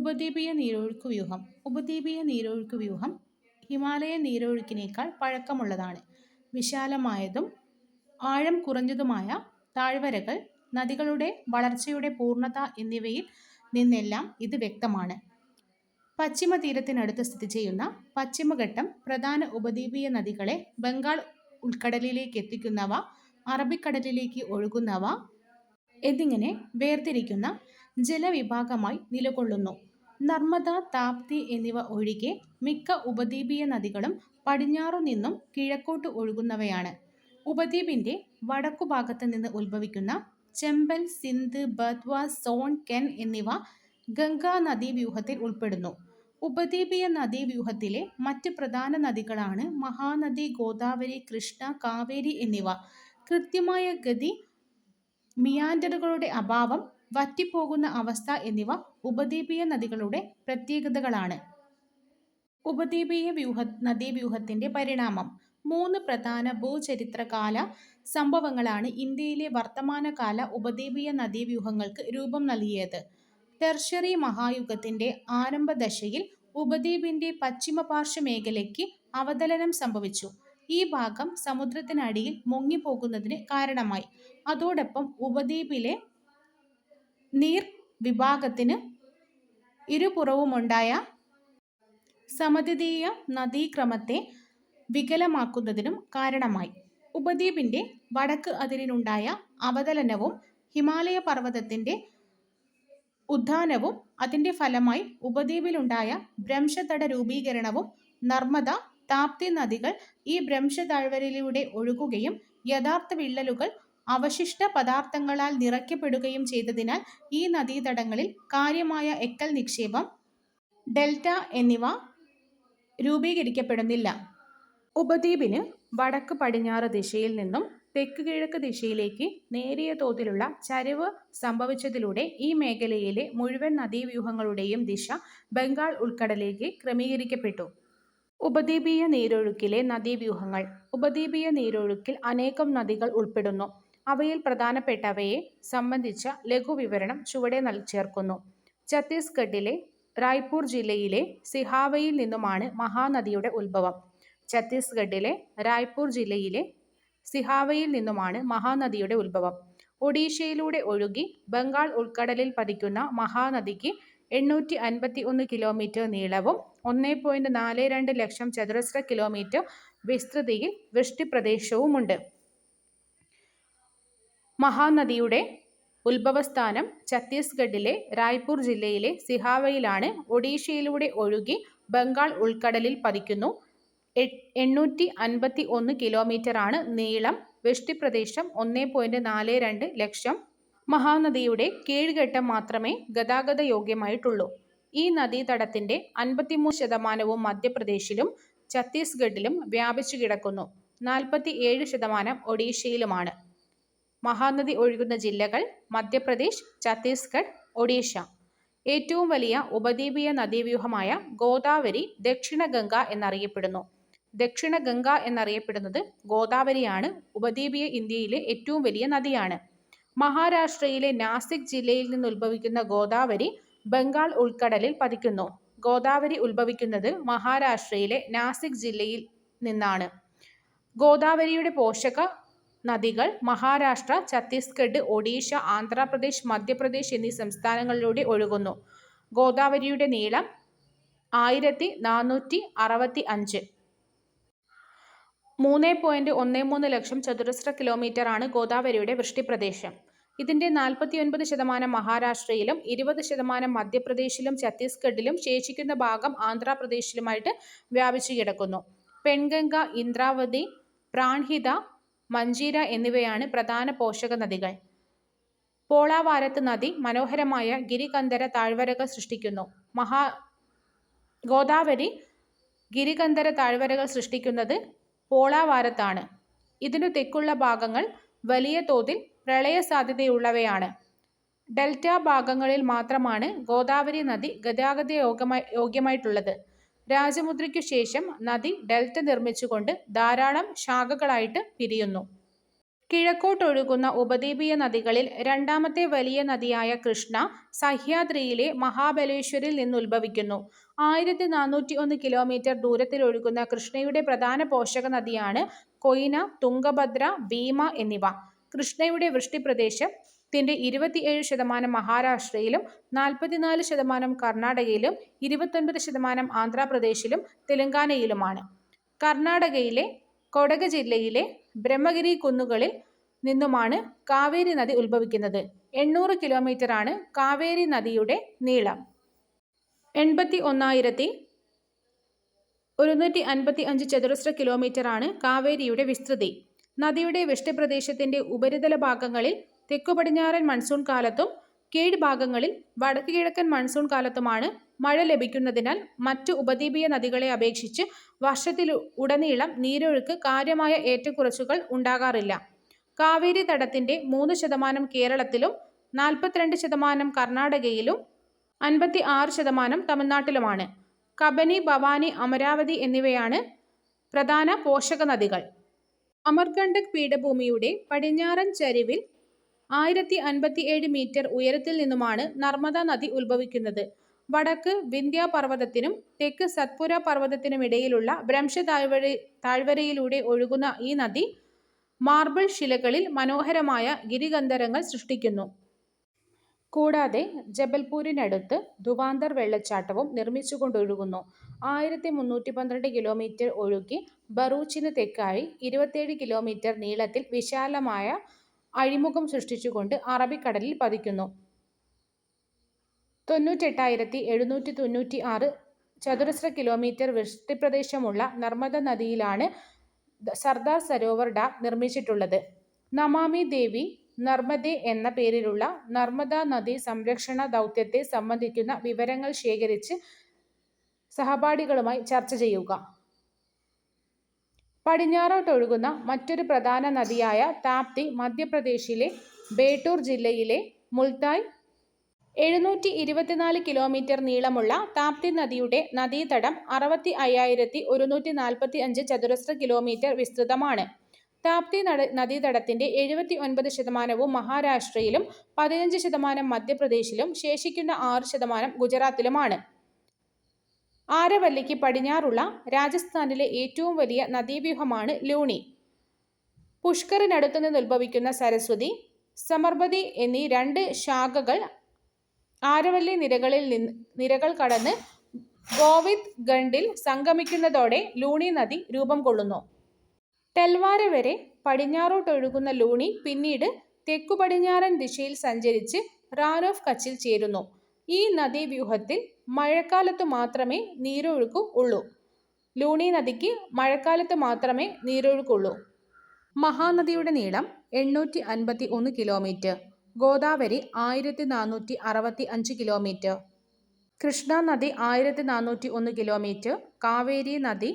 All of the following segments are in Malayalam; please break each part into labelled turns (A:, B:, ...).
A: ഉപദ്വീപീയ നീരൊഴുക്ക് വ്യൂഹം. ഉപദ്വീപീയ നീരൊഴുക്ക് വ്യൂഹം ഹിമാലയൻ നീരൊഴുക്കിനേക്കാൾ പഴക്കമുള്ളതാണ്. വിശാലമായതും ആഴം കുറഞ്ഞതുമായ താഴ്വരകൾ, നദികളുടെ വളർച്ചയുടെ പൂർണ്ണത എന്നിവയിൽ നിന്നെല്ലാം ഇത് വ്യക്തമാണ്. പശ്ചിമ തീരത്തിനടുത്ത് സ്ഥിതി ചെയ്യുന്ന പശ്ചിമഘട്ടം പ്രധാന ഉപദ്വീപീയ നദികളെ ബംഗാൾ ഉൾക്കടലിലേക്കെത്തിക്കുന്നവ, അറബിക്കടലിലേക്ക് ഒഴുകുന്നവ എന്നിങ്ങനെ വേർതിരിക്കുന്ന ജലവിഭാഗമായി നിലകൊള്ളുന്നു. നർമ്മദ, താപ്തി എന്നിവ ഒഴികെ മിക്ക ഉപദ്വീപീയ നദികളും പടിഞ്ഞാറുനിന്നും കിഴക്കോട്ട് ഒഴുകുന്നവയാണ്. ഉപദ്വീപിന്റെ വടക്കുഭാഗത്ത് നിന്ന് ഉത്ഭവിക്കുന്ന ചമ്പൽ, സിന്ധ്, ബത്വ, സോൺ, കെൻ എന്നിവ ഗംഗാ നദീവ്യൂഹത്തിൽ ഉൾപ്പെടുന്നു. ഉപദ്വീപീയ നദീവ്യൂഹത്തിലെ മറ്റ് പ്രധാന നദികളാണ് മഹാനദി, ഗോദാവരി, കൃഷ്ണ, കാവേരി എന്നിവ. കൃത്യമായ ഗതി, മിയാൻഡറുകളുടെ അഭാവം, വറ്റിപ്പോകുന്ന അവസ്ഥ എന്നിവ ഉപദ്വീപീയ നദികളുടെ പ്രത്യേകതകളാണ്. ഉപദ്വീപീയ നദീവ്യൂഹത്തിന്റെ പരിണാമം. 3 പ്രധാന ഭൂചരിത്രകാല സംഭവങ്ങളാണ് ഇന്ത്യയിലെ വർത്തമാനകാല ഉപദ്വീപീയ നദീവ്യൂഹങ്ങൾക്ക് രൂപം നൽകിയത്. ടെർഷ്യറി മഹായുഗത്തിന്റെ ആരംഭദശയിൽ ഉപദ്വീപിന്റെ പശ്ചിമപാർശ്വമേഖലയ്ക്ക് അവതരണം സംഭവിച്ചു. ഈ ഭാഗം സമുദ്രത്തിനടിയിൽ മുങ്ങിപ്പോകുന്നതിന് കാരണമായി. അതോടൊപ്പം ഉപദ്വീപിലെ നീർവിഭാഗത്തിന് ഇരുപുറവുമുണ്ടായ സമദ്വിതീയ നദീക്രമത്തെ വികലമാക്കുന്നതിനും കാരണമായി. ഉപദ്വീപിന്റെ വടക്ക് അതിരിനുണ്ടായ അവതലനവും ഹിമാലയ പർവതത്തിന്റെ ഉത്ഥാനവും അതിന്റെ ഫലമായി ഉപദ്വീപിലുണ്ടായ ഭ്രംശതട രൂപീകരണവും നർമ്മദ, താപ്തി നദികൾ ഈ ഭ്രംശതാഴ്വരയിലൂടെ ഒഴുകുകയും യഥാർത്ഥ വിള്ളലുകൾ അവശിഷ്ട പദാർത്ഥങ്ങളാൽ നിറയ്ക്കപ്പെടുകയും ചെയ്തതിനാൽ ഈ നദീതടങ്ങളിൽ കാര്യമായ എക്കൽ നിക്ഷേപം, ഡെൽറ്റ എന്നിവ രൂപീകരിക്കപ്പെടുന്നില്ല. ഉപദ്വീപിന് വടക്ക് പടിഞ്ഞാറ് ദിശയിൽ നിന്നും തെക്ക് കിഴക്ക് ദിശയിലേക്ക് നേരിയ തോതിലുള്ള ചരിവ് സംഭവിച്ചതിലൂടെ ഈ മേഖലയിലെ മുഴുവൻ നദീവ്യൂഹങ്ങളുടെയും ദിശ ബംഗാൾ ഉൾക്കടലിലേക്ക് ക്രമീകരിക്കപ്പെട്ടു. ഉപദ്വീപീയ നീരൊഴുക്കിലെ നദീവ്യൂഹങ്ങൾ. ഉപദ്വീപീയ നീരൊഴുക്കിൽ അനേകം നദികൾ ഉൾപ്പെടുന്നു. അവയിൽ പ്രധാനപ്പെട്ടവയെ സംബന്ധിച്ച ലഘുവിവരണം ചുവടെ ചേർക്കുന്നു. ഛത്തീസ്ഗഡിലെ റായ്പൂർ ജില്ലയിലെ സിഹാവയിൽ നിന്നുമാണ് മഹാനദിയുടെ ഉത്ഭവം. ഛത്തീസ്ഗഡിലെ റായ്പൂർ ജില്ലയിലെ സിഹാവയിൽ നിന്നുമാണ് മഹാനദിയുടെ ഉത്ഭവം. ഒഡീഷയിലൂടെ ഒഴുകി ബംഗാൾ ഉൾക്കടലിൽ പതിക്കുന്ന മഹാനദിക്ക് 851 കിലോമീറ്റർ നീളവും 1.42 ലക്ഷം ചതുരശ്ര കിലോമീറ്റർ വിസ്തൃതിയിൽ വൃഷ്ടിപ്രദേശവുമുണ്ട്. മഹാനദിയുടെ ഉത്ഭവസ്ഥാനം ഛത്തീസ്ഗഡിലെ റായ്പൂർ ജില്ലയിലെ സിഹാവയിലാണ്. ഒഡീഷയിലൂടെ ഒഴുകി ബംഗാൾ ഉൾക്കടലിൽ പതിക്കുന്നു. 851 കിലോമീറ്ററാണ് നീളം. വൃഷ്ടിപ്രദേശം 1.42 ലക്ഷം. മഹാനദിയുടെ കീഴ്ഘട്ടം മാത്രമേ ഗതാഗത യോഗ്യമായിട്ടുള്ളൂ. ഈ നദീതടത്തിന്റെ 53% മധ്യപ്രദേശിലും ഛത്തീസ്ഗഡിലും വ്യാപിച്ചു കിടക്കുന്നു. 47% ഒഡീഷയിലുമാണ്. മഹാനദി ഒഴുകുന്ന ജില്ലകൾ മധ്യപ്രദേശ്, ഛത്തീസ്ഗഡ്, ഒഡീഷ. ഏറ്റവും വലിയ ഉപദ്വീപീയ നദീവ്യൂഹമായ ഗോദാവരി ദക്ഷിണ ഗംഗ എന്നറിയപ്പെടുന്നു. ദക്ഷിണ ഗംഗ എന്നറിയപ്പെടുന്നത് ഗോദാവരിയാണ്. ഉപദ്വീപീയ ഇന്ത്യയിലെ ഏറ്റവും വലിയ നദിയാണ്. മഹാരാഷ്ട്രയിലെ നാസിക് ജില്ലയിൽ നിന്ന് ഉത്ഭവിക്കുന്ന ഗോദാവരി ബംഗാൾ ഉൾക്കടലിൽ പതിക്കുന്നു. ഗോദാവരി ഉത്ഭവിക്കുന്നത് മഹാരാഷ്ട്രയിലെ നാസിക് ജില്ലയിൽ നിന്നാണ്. ഗോദാവരിയുടെ പോഷക നദികൾ മഹാരാഷ്ട്ര, ഛത്തീസ്ഗഡ്, ഒഡീഷ, ആന്ധ്രാപ്രദേശ്, മധ്യപ്രദേശ് എന്നീ സംസ്ഥാനങ്ങളിലൂടെ ഒഴുകുന്നു. ഗോദാവരിയുടെ നീളം 1465 3.13 ലക്ഷം ചതുരശ്ര കിലോമീറ്റർ ആണ് ഗോദാവരിയുടെ വൃഷ്ടിപ്രദേശം. ഇതിന്റെ 49% മഹാരാഷ്ട്രയിലും 20% മധ്യപ്രദേശിലും ഛത്തീസ്ഗഡിലും ശേഷിക്കുന്ന ഭാഗം ആന്ധ്രാപ്രദേശിലുമായിട്ട് വ്യാപിച്ചു കിടക്കുന്നു. പെൺഗംഗ, ഇന്ദ്രാവതി, പ്രാൺഹിത, മഞ്ജീര എന്നിവയാണ് പ്രധാന പോഷക നദികൾ. പോളാവാരത്ത് നദി മനോഹരമായ ഗിരികന്ധര താഴ്വരകൾ സൃഷ്ടിക്കുന്നു. ഗോദാവരി ഗിരികന്ധര താഴ്വരകൾ സൃഷ്ടിക്കുന്നത് പോളാവാരത്താണ്. ഇതിനു തെക്കുള്ള ഭാഗങ്ങൾ വലിയ തോതിൽ പ്രളയ സാധ്യതയുള്ളവയാണ്. ഡെൽറ്റ ഭാഗങ്ങളിൽ മാത്രമാണ് ഗോദാവരി നദി ഗതാഗത യോഗ്യമായിട്ടുള്ളത്. രാജമുദ്രയ്ക്കു ശേഷം നദി ഡെൽറ്റ നിർമ്മിച്ചുകൊണ്ട് ധാരാളം ശാഖകളായിട്ട് പിരിയുന്നു. കിഴക്കോട്ടൊഴുകുന്ന ഉപദ്വീപീയ നദികളിൽ രണ്ടാമത്തെ വലിയ നദിയായ കൃഷ്ണ സഹ്യാദ്രിയിലെ മഹാബലേശ്വരിൽ നിന്നുത്ഭവിക്കുന്നു. 1401 കിലോമീറ്റർ ദൂരത്തിൽ ഒഴുകുന്ന കൃഷ്ണയുടെ പ്രധാന പോഷക നദിയാണ് കൊയ്ന, തുംഗഭദ്ര, ഭീമ എന്നിവ. കൃഷ്ണയുടെ വൃഷ്ടിപ്രദേശത്തിന്റെ 27% മഹാരാഷ്ട്രയിലും 44% കർണാടകയിലും 29% ആന്ധ്രാപ്രദേശിലും തെലങ്കാനയിലുമാണ്. കർണാടകയിലെ കൊടക് ജില്ലയിലെ ബ്രഹ്മഗിരി കുന്നുകളിൽ നിന്നുമാണ് കാവേരി നദി ഉത്ഭവിക്കുന്നത്. 800 കിലോമീറ്ററാണ് കാവേരി നദിയുടെ നീളം. 81,155 ചതുരശ്ര കിലോമീറ്ററാണ് കാവേരിയുടെ വിസ്തൃതി. നദിയുടെ വൃഷ്ടിപ്രദേശത്തിന്റെ ഉപരിതല ഭാഗങ്ങളിൽ തെക്കുപടിഞ്ഞാറൻ മൺസൂൺ കാലത്തും കീഴ്ഭാഗങ്ങളിൽ വടക്ക് കിഴക്കൻ മൺസൂൺ കാലത്തുമാണ് മഴ ലഭിക്കുന്നതിനാൽ മറ്റു ഉപദ്വീപീയ നദികളെ അപേക്ഷിച്ച് വർഷത്തിലുടനീളം നീരൊഴുക്ക് കാര്യമായ ഏറ്റക്കുറച്ചിലുകൾ ഉണ്ടാകാറില്ല. കാവേരി തടത്തിന്റെ 3% കേരളത്തിലും 42% കർണാടകയിലും 56% തമിഴ്നാട്ടിലുമാണ്. കബനി, ഭവാനി, അമരാവതി എന്നിവയാണ് പ്രധാന പോഷക നദികൾ. അമർകണ്ടക് പീഠഭൂമിയുടെ പടിഞ്ഞാറൻ ചരിവിൽ 1057 മീറ്റർ ഉയരത്തിൽ നിന്നുമാണ് നർമ്മദ നദി ഉത്ഭവിക്കുന്നത്. വടക്ക് വിന്ധ്യ പർവ്വതത്തിനും തെക്ക് സത്പുര പർവ്വതത്തിനുമിടയിലുള്ള ഭ്രംശ താഴ്വരയിലൂടെ ഒഴുകുന്ന ഈ നദി മാർബിൾ ശിലകളിൽ മനോഹരമായ ഗിരികന്ധരങ്ങൾ സൃഷ്ടിക്കുന്നു. കൂടാതെ ജബൽപൂരിനടുത്ത് ധുവാന്ദർ വെള്ളച്ചാട്ടവും നിർമ്മിച്ചുകൊണ്ടൊഴുകുന്നു. 1312 കിലോമീറ്റർ ഒഴുകി ഭറൂച്ചിന് തെക്കായി 27 കിലോമീറ്റർ നീളത്തിൽ വിശാലമായ അഴിമുഖം സൃഷ്ടിച്ചുകൊണ്ട് അറബിക്കടലിൽ പതിക്കുന്നു. 98,796 ചതുരശ്ര കിലോമീറ്റർ വൃഷ്ടിപ്രദേശമുള്ള നർമ്മദ നദിയിലാണ് സർദാർ സരോവർ ഡാം നിർമ്മിച്ചിട്ടുള്ളത്. നമാമി ദേവി നർമ്മദേ എന്ന പേരിലുള്ള നർമ്മദ നദീ സംരക്ഷണ ദൗത്യത്തെ സംബന്ധിക്കുന്ന വിവരങ്ങൾ ശേഖരിച്ച് സഹപാഠികളുമായി ചർച്ച ചെയ്യുക. പടിഞ്ഞാറോട്ടൊഴുകുന്ന മറ്റൊരു പ്രധാന നദിയായ താപ്തി മധ്യപ്രദേശിലെ ബേട്ടൂർ ജില്ലയിലെ മുൾത്തായ് 724 കിലോമീറ്റർ നീളമുള്ള താപ്തി നദിയുടെ നദീതടം 65,145 ചതുരശ്ര കിലോമീറ്റർ വിസ്തൃതമാണ്. താപ്തി നദീതടത്തിന്റെ 79% മഹാരാഷ്ട്രയിലും 15% മധ്യപ്രദേശിലും ശേഷിക്കുന്ന 6% ഗുജറാത്തിലുമാണ്. ആരവല്ലിക്ക് പടിഞ്ഞാറുള്ള രാജസ്ഥാനിലെ ഏറ്റവും വലിയ നദീവ്യൂഹമാണ് ലൂണി. പുഷ്കറിനടുത്തുനിന്ന് ഉത്ഭവിക്കുന്ന സരസ്വതി, സമർബതി എന്നീ രണ്ട് ശാഖകൾ ആരവല്ലി നിരകൾ കടന്ന് ഗോവിന്ദ് ഖണ്ഡിൽ സംഗമിക്കുന്നതോടെ ലൂണി നദി രൂപം കൊള്ളുന്നു. ടെൽവാര വരെ പടിഞ്ഞാറോട്ടൊഴുകുന്ന ലൂണി പിന്നീട് തെക്കുപടിഞ്ഞാറൻ ദിശയിൽ സഞ്ചരിച്ച് റാൻ ഓഫ് കച്ചിൽ ചേരുന്നു. ഈ നദീവ്യൂഹത്തിൽ മഴക്കാലത്തു മാത്രമേ നീരൊഴുക്ക് ഉള്ളൂ. ലൂണി നദിക്ക് മഴക്കാലത്ത് മാത്രമേ നീരൊഴുക്കുള്ളൂ. മഹാനദിയുടെ നീളം 851 കിലോമീറ്റർ. ഗോദാവരി 1465 കിലോമീറ്റർ. കൃഷ്ണ നദി 1401 കിലോമീറ്റർ. കാവേരി നദി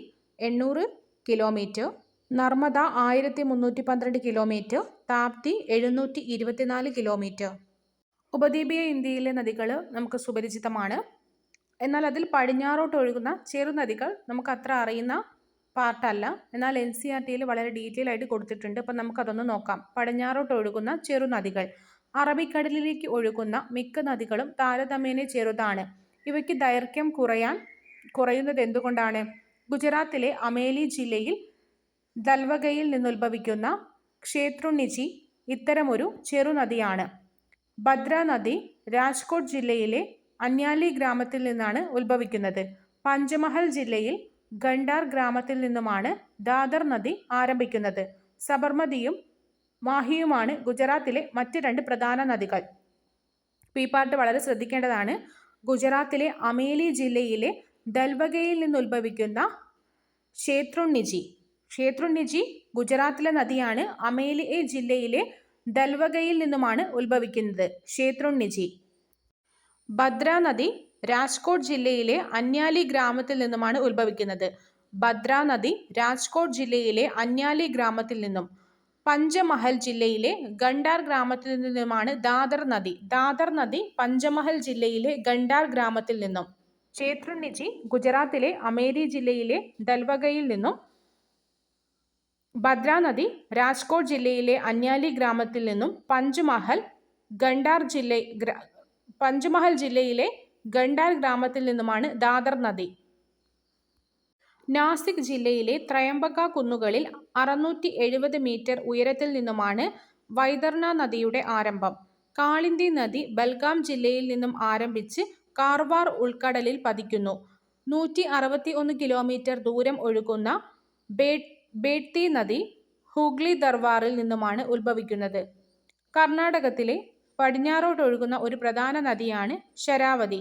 A: 800 kilometre. Narmada 1312 kilometre. Tapti 724 kilometre. ഉപദ്വീപീയ ഇന്ത്യയിലെ നദികൾ നമുക്ക് സുപരിചിതമാണ്. എന്നാൽ അതിൽ പടിഞ്ഞാറോട്ട് ഒഴുകുന്ന ചെറുനദികൾ നമുക്ക് അത്ര അറിയുന്ന പാർട്ടല്ല. എന്നാൽ NCERT വളരെ ഡീറ്റെയിൽ ആയിട്ട് കൊടുത്തിട്ടുണ്ട്. അപ്പം നമുക്കതൊന്ന് നോക്കാം. പടിഞ്ഞാറോട്ട് ഒഴുകുന്ന ചെറുനദികൾ. അറബിക്കടലിലേക്ക് ഒഴുകുന്ന മിക്ക നദികളും താരതമ്യേന ചെറുതാണ്. ഇവയ്ക്ക് ദൈർഘ്യം കുറയുന്നത് എന്തുകൊണ്ടാണ്? ഗുജറാത്തിലെ അമേലി ജില്ലയിൽ ദൽവഗയിൽ നിന്നുത്ഭവിക്കുന്ന ക്ഷേത്രുണ്ണിജി ഇത്തരമൊരു ചെറുനദിയാണ്. ഭദ്ര നദി രാജ്കോട്ട് ജില്ലയിലെ അന്യാലി ഗ്രാമത്തിൽ നിന്നാണ് ഉത്ഭവിക്കുന്നത്. പഞ്ചമഹൽ ജില്ലയിൽ ഗണ്ടാർ ഗ്രാമത്തിൽ നിന്നുമാണ് ദാദർ നദി ആരംഭിക്കുന്നത്. സബർമതിയും മാഹിയുമാണ് ഗുജറാത്തിലെ മറ്റ് രണ്ട് പ്രധാന നദികൾ. ഈ പാർട്ട് വളരെ ശ്രദ്ധിക്കേണ്ടതാണ്. ഗുജറാത്തിലെ അമേലി ജില്ലയിലെ ദൽവഗയിൽ നിന്നുത്ഭവിക്കുന്ന ക്ഷേത്രുണ്ണിജി ഗുജറാത്തിലെ നദിയാണ്. അമേലി ജില്ലയിലെ ദൽവഗയിൽ നിന്നുമാണ് ഉത്ഭവിക്കുന്നത് ക്ഷേത്രുണ്ണിജി. ഭദ്ര നദി രാജ്കോട്ട് ജില്ലയിലെ അന്യാലി ഗ്രാമത്തിൽ നിന്നുമാണ് ഉത്ഭവിക്കുന്നത്. ഭദ്ര നദി രാജ്കോട്ട് ജില്ലയിലെ അന്യാലി ഗ്രാമത്തിൽ നിന്നും. പഞ്ചമഹൽ ജില്ലയിലെ ഗണ്ടാർ ഗ്രാമത്തിൽ നിന്നുമാണ് ദാദർ നദി പഞ്ചമഹൽ ജില്ലയിലെ ഗണ്ടാർ ഗ്രാമത്തിൽ നിന്നും. ക്ഷേത്രുണ്ണിജി ഗുജറാത്തിലെ അമേരി ജില്ലയിലെ ദൽവഗയിൽ നിന്നും. ഭദ്ര നദി രാജ്കോട്ട് ജില്ലയിലെ അന്യാലി ഗ്രാമത്തിൽ നിന്നും പഞ്ച്മഹൽ ജില്ലയിലെ ഗണ്ടാർ ഗ്രാമത്തിൽ നിന്നുമാണ് ദാദർ നദി. നാസിക് ജില്ലയിലെ ത്രയംബക കുന്നുകളിൽ 670 മീറ്റർ ഉയരത്തിൽ നിന്നുമാണ് വൈതർണ നദിയുടെ ആരംഭം. കാളിന്തി നദി ബൽഗാം ജില്ലയിൽ നിന്നും ആരംഭിച്ച് കാർവാർ ഉൾക്കടലിൽ പതിക്കുന്നു. 161 കിലോമീറ്റർ ദൂരം ഒഴുകുന്ന ബേഡ്തി നദി ഹൂഗ്ലി ദർവാറിൽ നിന്നുമാണ് ഉത്ഭവിക്കുന്നത്. കർണാടകത്തിലെ പടിഞ്ഞാറോട്ടൊഴുകുന്ന ഒരു പ്രധാന നദിയാണ് ശരാവതി.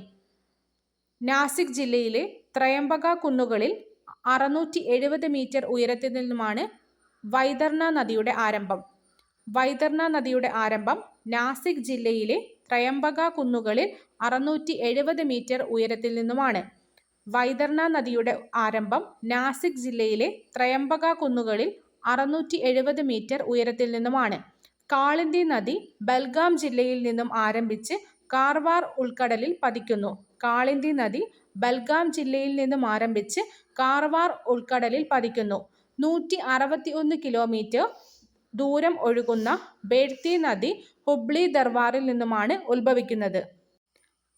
A: നാസിക് ജില്ലയിലെ ത്രയംബക കുന്നുകളിൽ 670 മീറ്റർ ഉയരത്തിൽ നിന്നുമാണ് വൈതർണ നദിയുടെ ആരംഭം. വൈതർണ നദിയുടെ ആരംഭം നാസിക് ജില്ലയിലെ ത്രയംബക കുന്നുകളിൽ 670 മീറ്റർ ഉയരത്തിൽ നിന്നുമാണ്. വൈതർണ നദിയുടെ ആരംഭം നാസിക് ജില്ലയിലെ ത്രയംബക കുന്നുകളിൽ 670 മീറ്റർ ഉയരത്തിൽ നിന്നുമാണ്. കാളിന്തി നദി ബൽഗാം ജില്ലയിൽ നിന്നും ആരംഭിച്ച് കാർവാർ ഉൾക്കടലിൽ പതിക്കുന്നു. കാളിന്തി നദി ബൽഗാം ജില്ലയിൽ നിന്നും ആരംഭിച്ച് കാർവാർ ഉൾക്കടലിൽ പതിക്കുന്നു. 161 കിലോമീറ്റർ ദൂരം ഒഴുകുന്ന ബേഡ്തി നദി ഹുബ്ലി ദർവാറിൽ നിന്നുമാണ് ഉത്ഭവിക്കുന്നത്.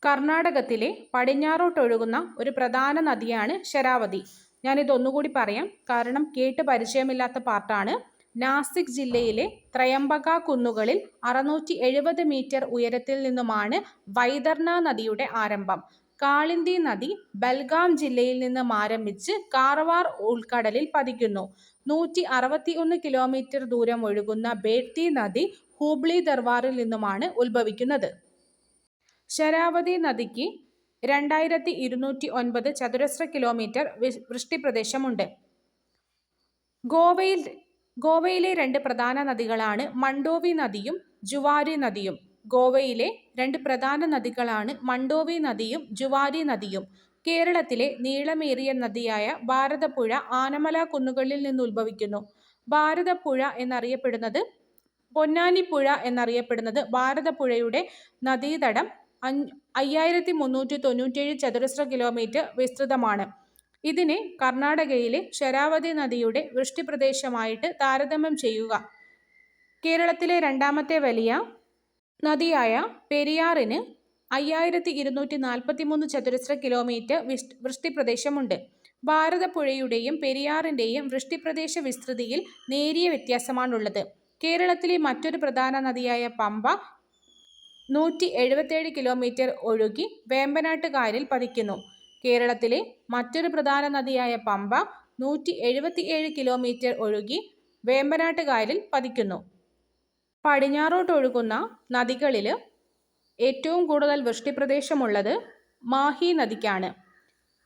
A: കർണാടകത്തിലെ പടിഞ്ഞാറോട്ടൊഴുകുന്ന ഒരു പ്രധാന നദിയാണ് ശരാവതി. ഞാനിതൊന്നുകൂടി പറയാം, കാരണം കേട്ട് പരിചയമില്ലാത്ത പാർട്ടാണ്. നാസിക് ജില്ലയിലെ ത്രയംബക കുന്നുകളിൽ 670 മീറ്റർ ഉയരത്തിൽ നിന്നുമാണ് വൈതർണ നദിയുടെ ആരംഭം. കാളിന്തി നദി ബൽഗാം ജില്ലയിൽ നിന്നും ആരംഭിച്ച് കാർവാർ ഉൾക്കടലിൽ പതിക്കുന്നു. 161 കിലോമീറ്റർ ദൂരം ഒഴുകുന്ന ബേഡ്തി നദി ഹൂബ്ലി ദർവാറിൽ നിന്നുമാണ് ഉത്ഭവിക്കുന്നത്. ശരാവതി നദിക്ക് 2209 ചതുരശ്ര കിലോമീറ്റർ വൃഷ്ടിപ്രദേശമുണ്ട്. ഗോവയിലെ രണ്ട് പ്രധാന നദികളാണ് മണ്ഡോവി നദിയും ജുവാരി നദിയും. ഗോവയിലെ രണ്ട് പ്രധാന നദികളാണ് മണ്ഡോവി നദിയും ജുവാരി നദിയും. കേരളത്തിലെ നീളമേറിയ നദിയായ ഭാരതപ്പുഴ ആനമല കുന്നുകളിൽ നിന്ന് ഉത്ഭവിക്കുന്നു. ഭാരതപ്പുഴ എന്നറിയപ്പെടുന്നത് പൊന്നാനിപ്പുഴ എന്നറിയപ്പെടുന്നത് ഭാരതപ്പുഴയുടെ നദീതടം 5397 ചതുരശ്ര കിലോമീറ്റർ വിസ്തൃതമാണ്. ഇതിനെ കർണാടകയിലെ ശരാവതി നദിയുടെ വൃഷ്ടിപ്രദേശമായിട്ട് താരതമ്യം ചെയ്യുക. കേരളത്തിലെ രണ്ടാമത്തെ വലിയ നദിയായ പെരിയാറിന് 5243 ചതുരശ്ര കിലോമീറ്റർ വൃഷ്ടിപ്രദേശമുണ്ട്. ഭാരതപ്പുഴയുടെയും പെരിയാറിൻ്റെയും വൃഷ്ടിപ്രദേശ വിസ്തൃതിയിൽ നേരിയ വ്യത്യാസമാണുള്ളത്. കേരളത്തിലെ മറ്റൊരു പ്രധാന നദിയായ പമ്പ 177 കിലോമീറ്റർ ഒഴുകി വേമ്പനാട്ട് കായലിൽ പതിക്കുന്നു. കേരളത്തിലെ മറ്റൊരു പ്രധാന നദിയായ പമ്പ 177 കിലോമീറ്റർ ഒഴുകി വേമ്പനാട്ട് കായലിൽ പതിക്കുന്നു. പടിഞ്ഞാറോട്ടൊഴുകുന്ന നദികളിൽ ഏറ്റവും കൂടുതൽ വൃഷ്ടിപ്രദേശമുള്ളത് മാഹി നദിക്കാണ്.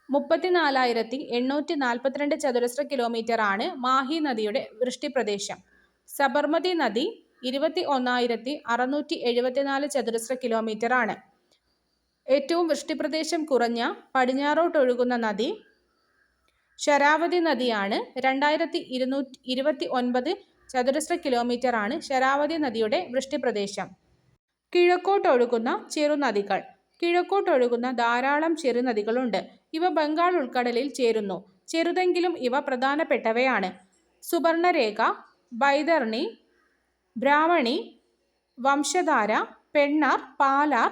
A: 34,842 ചതുരശ്ര കിലോമീറ്റർ ആണ് മാഹി നദിയുടെ വൃഷ്ടിപ്രദേശം. സബർമതി നദി 21,674 ചതുരശ്ര കിലോമീറ്റർ ആണ്. ഏറ്റവും വൃഷ്ടിപ്രദേശം കുറഞ്ഞ പടിഞ്ഞാറോട്ടൊഴുകുന്ന നദി ശരാവതി നദിയാണ്. 2229 ചതുരശ്ര കിലോമീറ്റർ ആണ് ശരാവതി നദിയുടെ വൃഷ്ടിപ്രദേശം. കിഴക്കോട്ടൊഴുകുന്ന ചെറുനദികൾ. കിഴക്കോട്ടൊഴുകുന്ന ധാരാളം ചെറുനദികളുണ്ട്. ഇവ ബംഗാൾ ഉൾക്കടലിൽ ചേരുന്നു. ചെറുതെങ്കിലും ഇവ പ്രധാനപ്പെട്ടവയാണ്. സുബർണരേഖ, ബൈതർണി, ബ്രാഹ്മണി, വംശധാര, പെണ്ണാർ, പാലാർ,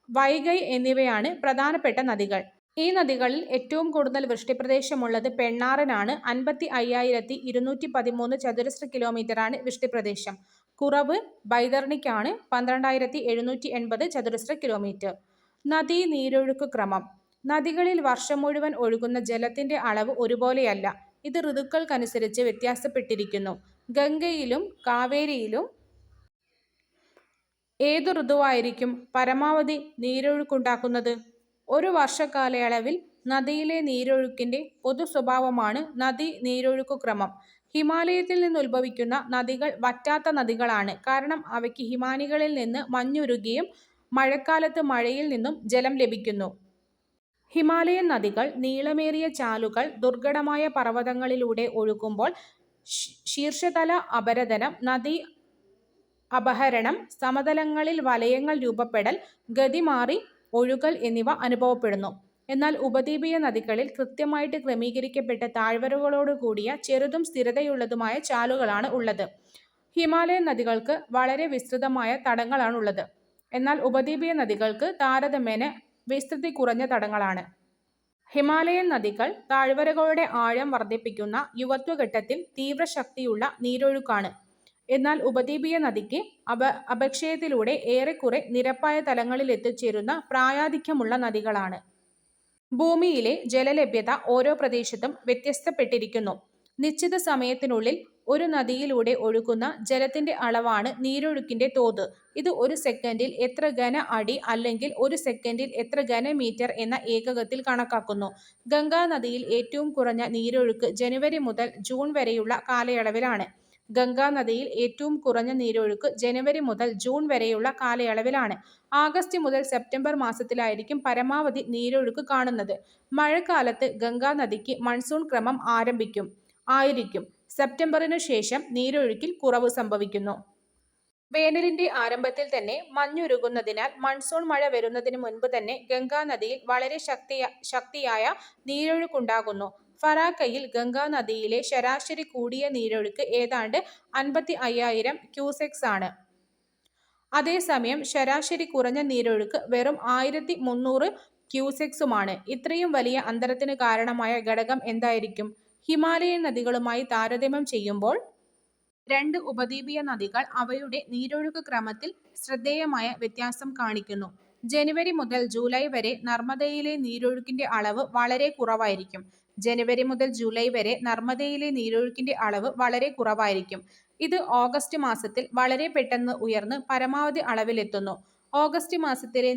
A: വൈഗൈ എന്നിവയാണ് പ്രധാനപ്പെട്ട നദികൾ. ഈ നദികളിൽ ഏറ്റവും കൂടുതൽ വൃഷ്ടിപ്രദേശമുള്ളത് പെണ്ണാറിനാണ്. 55,213 ചതുരശ്ര കിലോമീറ്ററാണ് വൃഷ്ടിപ്രദേശം. കുറവ് ബൈതർണിക്കാണ് 12,780 ചതുരശ്ര കിലോമീറ്റർ. നദീ നീരൊഴുക്ക് ക്രമം. നദികളിൽ വർഷം മുഴുവൻ ഒഴുകുന്ന ജലത്തിന്റെ അളവ് ഒരുപോലെയല്ല. ഇത് ഋതുക്കൾക്കനുസരിച്ച് വ്യത്യാസപ്പെട്ടിരിക്കുന്നു. ഗംഗയിലും കാവേരിയിലും ഏതു ഋതുവായിരിക്കും പരമാവധി നീരൊഴുക്കുണ്ടാക്കുന്നത്? ഒരു വർഷക്കാലയളവിൽ നദിയിലെ നീരൊഴുക്കിന്റെ പൊതു സ്വഭാവമാണ് നദീ നീരൊഴുക്കു ക്രമം. ഹിമാലയത്തിൽ നിന്ന് ഉത്ഭവിക്കുന്ന നദികൾ വറ്റാത്ത നദികളാണ്. കാരണം അവയ്ക്ക് ഹിമാനികളിൽ നിന്ന് മഞ്ഞുരുകിയും മഴക്കാലത്ത് മഴയിൽ നിന്നും ജലം ലഭിക്കുന്നു. ഹിമാലയൻ നദികൾ നീളമേറിയ ചാലുകൾ ദുർഘടമായ പർവ്വതങ്ങളിലൂടെ ഒഴുകുമ്പോൾ ശീർഷതല അപരദനം, നദീ അപഹരണം, സമതലങ്ങളിൽ വലയങ്ങൾ രൂപപ്പെടൽ, ഗതി മാറി ഒഴുകൽ എന്നിവ അനുഭവപ്പെടുന്നു. എന്നാൽ ഉപദ്വീപീയ നദികളിൽ കൃത്യമായിട്ട് ക്രമീകരിക്കപ്പെട്ട താഴ്വരകളോട് കൂടിയ ചെറുതും സ്ഥിരതയുള്ളതുമായ ചാലുകളാണ് ഉള്ളത്. ഹിമാലയൻ നദികൾക്ക് വളരെ വിസ്തൃതമായ തടങ്ങളാണുള്ളത്. എന്നാൽ ഉപദ്വീപീയ നദികൾക്ക് താരതമ്യേന വിസ്തൃതി കുറഞ്ഞ തടങ്ങളാണ്. ഹിമാലയൻ നദികൾ താഴ്വരകളുടെ ആഴം വർദ്ധിപ്പിക്കുന്ന യുവത്വഘട്ടത്തിൽ തീവ്രശക്തിയുള്ള നീരൊഴുക്കാണ്. എന്നാൽ ഉപദ്വീപീയ നദിക്ക് അപക്ഷയത്തിലൂടെ ഏറെക്കുറെ നിരപ്പായ തലങ്ങളിൽ എത്തിച്ചേരുന്ന പ്രായാധിക്യമുള്ള നദികളാണ്. ഭൂമിയിലെ ജലലഭ്യത ഓരോ പ്രദേശത്തും വ്യത്യസ്തപ്പെട്ടിരിക്കുന്നു. നിശ്ചിത സമയത്തിനുള്ളിൽ ഒരു നദിയിലൂടെ ഒഴുകുന്ന ജലത്തിന്റെ അളവാണ് നീരൊഴുക്കിന്റെ തോത്. ഇത് ഒരു സെക്കൻഡിൽ എത്ര ഘന അടി അല്ലെങ്കിൽ ഒരു സെക്കൻഡിൽ എത്ര ഘനമീറ്റർ എന്ന ഏകകത്തിൽ കണക്കാക്കുന്നു. ഗംഗാ നദിയിൽ ഏറ്റവും കുറഞ്ഞ നീരൊഴുക്ക് ജനുവരി മുതൽ ജൂൺ വരെയുള്ള കാലയളവിലാണ്. ഗംഗാ നദിയിൽ ഏറ്റവും കുറഞ്ഞ നീരൊഴുക്ക് ജനുവരി മുതൽ ജൂൺ വരെയുള്ള കാലയളവിലാണ്. ആഗസ്റ്റ് മുതൽ സെപ്റ്റംബർ മാസത്തിലായിരിക്കും പരമാവധി നീരൊഴുക്ക് കാണുന്നത്. മഴക്കാലത്ത് ഗംഗാ നദിക്ക് മൺസൂൺ ക്രമം ആയിരിക്കും. സെപ്റ്റംബറിനു ശേഷം നീരൊഴുക്കിൽ കുറവ് സംഭവിക്കുന്നു. വേനലിന്റെ ആരംഭത്തിൽ തന്നെ മഞ്ഞുരുകുന്നതിനാൽ മൺസൂൺ മഴ വരുന്നതിന് മുൻപ് തന്നെ ഗംഗാ നദിയിൽ വളരെ ശക്തിയായ നീരൊഴുക്കുണ്ടാകുന്നു. ഫറാക്കയിൽ ഗംഗാ നദിയിലെ ശരാശരി കൂടിയ നീരൊഴുക്ക് ഏതാണ്ട് 55,000 ക്യൂസെക്സ് ആണ്. അതേസമയം ശരാശരി കുറഞ്ഞ നീരൊഴുക്ക് വെറും 1,300 ക്യൂസെക്സുമാണ്. ഇത്രയും വലിയ അന്തരത്തിന് കാരണമായ ഘടകം എന്തായിരിക്കും? ഹിമാലയൻ നദികളുമായി താരതമ്യം ചെയ്യുമ്പോൾ രണ്ട് ഉപദ്വീപീയ നദികൾ അവയുടെ നീരൊഴുക്ക് ക്രമത്തിൽ ശ്രദ്ധേയമായ വ്യത്യാസം കാണിക്കുന്നു. ജനുവരി മുതൽ ജൂലൈ വരെ നർമ്മദയിലെ നീരൊഴുക്കിന്റെ അളവ് വളരെ കുറവായിരിക്കും. ഇത് ഓഗസ്റ്റ് മാസത്തിൽ വളരെ പെട്ടെന്ന് ഉയർന്ന് പരമാവധി അളവിലെത്തുന്നു. ഓഗസ്റ്റ് മാസത്തിലെ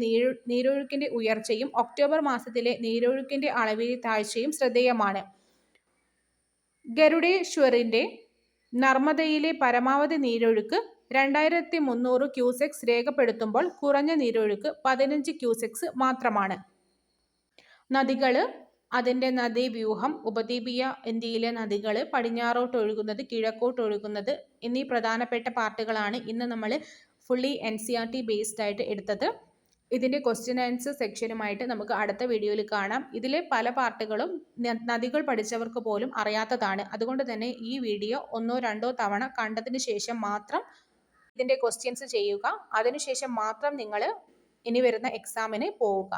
A: നീരൊഴുക്കിന്റെ ഉയർച്ചയും ഒക്ടോബർ മാസത്തിലെ നീരൊഴുക്കിന്റെ അളവിലെ താഴ്ചയും ശ്രദ്ധേയമാണ്. ഗരുഡേശ്വറിന്റെ നർമ്മദയിലെ പരമാവധി നീരൊഴുക്ക് 2,300 ക്യൂസെക്സ് രേഖപ്പെടുത്തുമ്പോൾ കുറഞ്ഞ നീരൊഴുക്ക് 15 ക്യൂസെക്സ് മാത്രമാണ്. നദികള്, അതിൻ്റെ നദീവ്യൂഹം, ഉപദ്വീപീയ ഇന്ത്യയിലെ നദികൾ, പടിഞ്ഞാറോട്ടൊഴുകുന്നത്, കിഴക്കോട്ടൊഴുകുന്നത് എന്നീ പ്രധാനപ്പെട്ട പാർട്ടുകളാണ് ഇന്ന് നമ്മൾ ഫുള്ളി NCERT ബേസ്ഡ് ആയിട്ട് എടുത്തത്. ഇതിൻ്റെ ക്വസ്റ്റ്യൻ ആൻസർ സെക്ഷനുമായിട്ട് നമുക്ക് അടുത്ത വീഡിയോയിൽ കാണാം. ഇതിലെ പല പാർട്ടുകളും നദികൾ പഠിച്ചവർക്ക് പോലും അറിയാത്തതാണ്. അതുകൊണ്ട് തന്നെ ഈ വീഡിയോ 1-2 തവണ കണ്ടതിന് ശേഷം മാത്രം ഇതിൻ്റെ ക്വസ്റ്റ്യൻസ് ചെയ്യുക. അതിനുശേഷം മാത്രം നിങ്ങൾ ഇനി വരുന്ന എക്സാമിന് പോവുക.